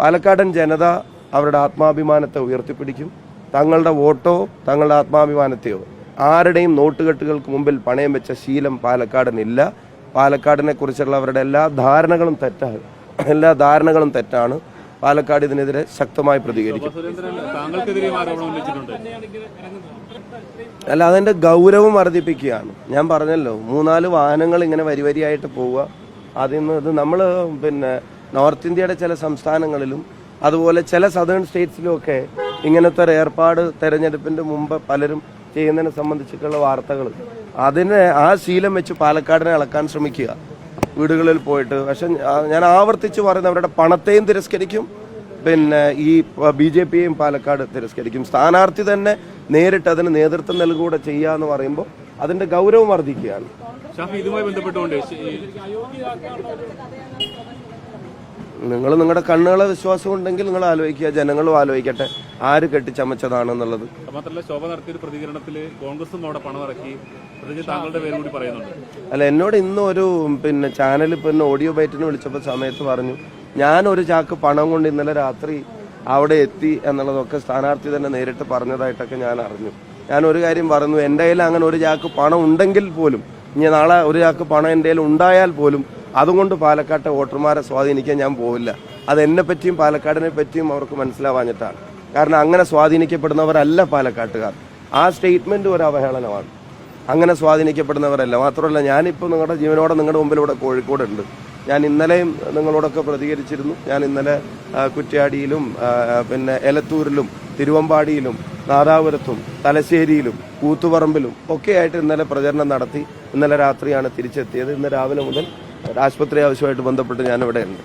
പാലക്കാടൻ ജനത അവരുടെ ആത്മാഭിമാനത്തെ ഉയർത്തിപ്പിടിക്കും. തങ്ങളുടെ വോട്ടോ തങ്ങളുടെ ആത്മാഭിമാനത്തെയോ ആരുടെയും നോട്ടുകെട്ടുകൾക്ക് മുമ്പിൽ പണയം വെച്ച ശീലം പാലക്കാടിനില്ല. പാലക്കാടിനെ കുറിച്ചുള്ള അവരുടെ എല്ലാ ധാരണകളും തെറ്റാണ്. പാലക്കാട് ഇതിനെതിരെ ശക്തമായി പ്രതികരിക്കും. അല്ല, അതിന്റെ ഗൗരവം വർദ്ധിപ്പിക്കുകയാണ്. ഞാൻ പറഞ്ഞല്ലോ, 3-4 വാഹനങ്ങൾ ഇങ്ങനെ വരിവരിയായിട്ട് പോവുക. ഇത് നമ്മൾ നോർത്ത് ഇന്ത്യയുടെ ചില സംസ്ഥാനങ്ങളിലും അതുപോലെ ചില സദേൺ സ്റ്റേറ്റ്സിലും ഒക്കെ ഇങ്ങനത്തെ ഒരു ഏർപ്പാട് തെരഞ്ഞെടുപ്പിന്റെ മുമ്പ് പലരും ചെയ്യുന്നതിനെ സംബന്ധിച്ചിട്ടുള്ള വാർത്തകൾ, ആ ശീലം വെച്ച് പാലക്കാടിനെ അളക്കാൻ ശ്രമിക്കുക വീടുകളിൽ പോയിട്ട്. പക്ഷെ ഞാൻ ആവർത്തിച്ച് പറയുന്നത്, അവരുടെ പണത്തെയും തിരസ്കരിക്കും, ഈ BJPയെയും പാലക്കാട് തിരസ്കരിക്കും. സ്ഥാനാർത്ഥി തന്നെ നേരിട്ട് അതിന് നേതൃത്വം നൽകുകൂടെ ചെയ്യാന്ന് പറയുമ്പോൾ അതിന്റെ ഗൗരവം വർദ്ധിക്കുകയാണ്. ഇതുമായി ബന്ധപ്പെട്ടുകൊണ്ട് നിങ്ങൾ നിങ്ങളുടെ കണ്ണുകളെ വിശ്വാസം ഉണ്ടെങ്കിൽ നിങ്ങൾ ആലോചിക്കുക, ജനങ്ങളും ആലോചിക്കട്ടെ ആര് കെട്ടിച്ചമച്ചതാണെന്നുള്ളത്. മാത്രമല്ല, ശോഭ നടത്തിയ പ്രതികരണത്തിൽ കോൺഗ്രസും അവിടെ പണം ഇറക്കി, താങ്കളുടെ പേര് കൂടി പറയുന്നുണ്ട്. അല്ല, എന്നോട് ഇന്നും ഒരു ചാനൽ ഓഡിയോ ബൈറ്റിന് വിളിച്ചപ്പോൾ സമയത്ത് പറഞ്ഞു, ഞാൻ ഒരു ചാക്ക് പണം കൊണ്ട് ഇന്നലെ രാത്രി അവിടെ എത്തി എന്നുള്ളതൊക്കെ സ്ഥാനാർത്ഥി തന്നെ നേരിട്ട് പറഞ്ഞതായിട്ടൊക്കെ ഞാൻ അറിഞ്ഞു. ഞാൻ ഒരു കാര്യം പറഞ്ഞു, എൻ്റെ കയ്യിൽ അങ്ങനെ ഒരു ചാക്ക് പണം ഉണ്ടെങ്കിൽ പോലും, ഇനി നാളെ ഒരു ചാക്ക് പണം എൻ്റെ കയ്യിൽ ഉണ്ടായാൽ പോലും അതുകൊണ്ട് പാലക്കാട്ടെ വോട്ടർമാരെ സ്വാധീനിക്കാൻ ഞാൻ പോവില്ല. അത് എന്നെ പറ്റിയും പാലക്കാടിനെ പറ്റിയും അവർക്ക് മനസ്സിലാവാഞ്ഞിട്ടാണ്. കാരണം അങ്ങനെ സ്വാധീനിക്കപ്പെടുന്നവരല്ല പാലക്കാട്ടുകാർ. ആ സ്റ്റേറ്റ്മെന്റ് ഒരു അവഹേളനമാണ്. അങ്ങനെ സ്വാധീനിക്കപ്പെടുന്നവരല്ല. മാത്രമല്ല, ഞാനിപ്പോൾ നിങ്ങളുടെ ജീവനോടെ നിങ്ങളുടെ മുമ്പിലൂടെ കോഴിക്കോടുണ്ട്. ഞാൻ ഇന്നലെയും നിങ്ങളോടൊക്കെ പ്രതികരിച്ചിരുന്നു. ഞാൻ ഇന്നലെ കുറ്റ്യാടിയിലും എലത്തൂരിലും തിരുവമ്പാടിയിലും നാദാപുരത്തും തലശ്ശേരിയിലും കൂത്തുപറമ്പിലും ഒക്കെയായിട്ട് ഇന്നലെ പ്രചരണം നടത്തി. ഇന്നലെ രാത്രിയാണ് തിരിച്ചെത്തിയത്. ഇന്ന് രാവിലെ മുതൽ ആശുപത്രി ആവശ്യമായിട്ട് ബന്ധപ്പെട്ട് ഞാനിവിടെ ഉണ്ട്.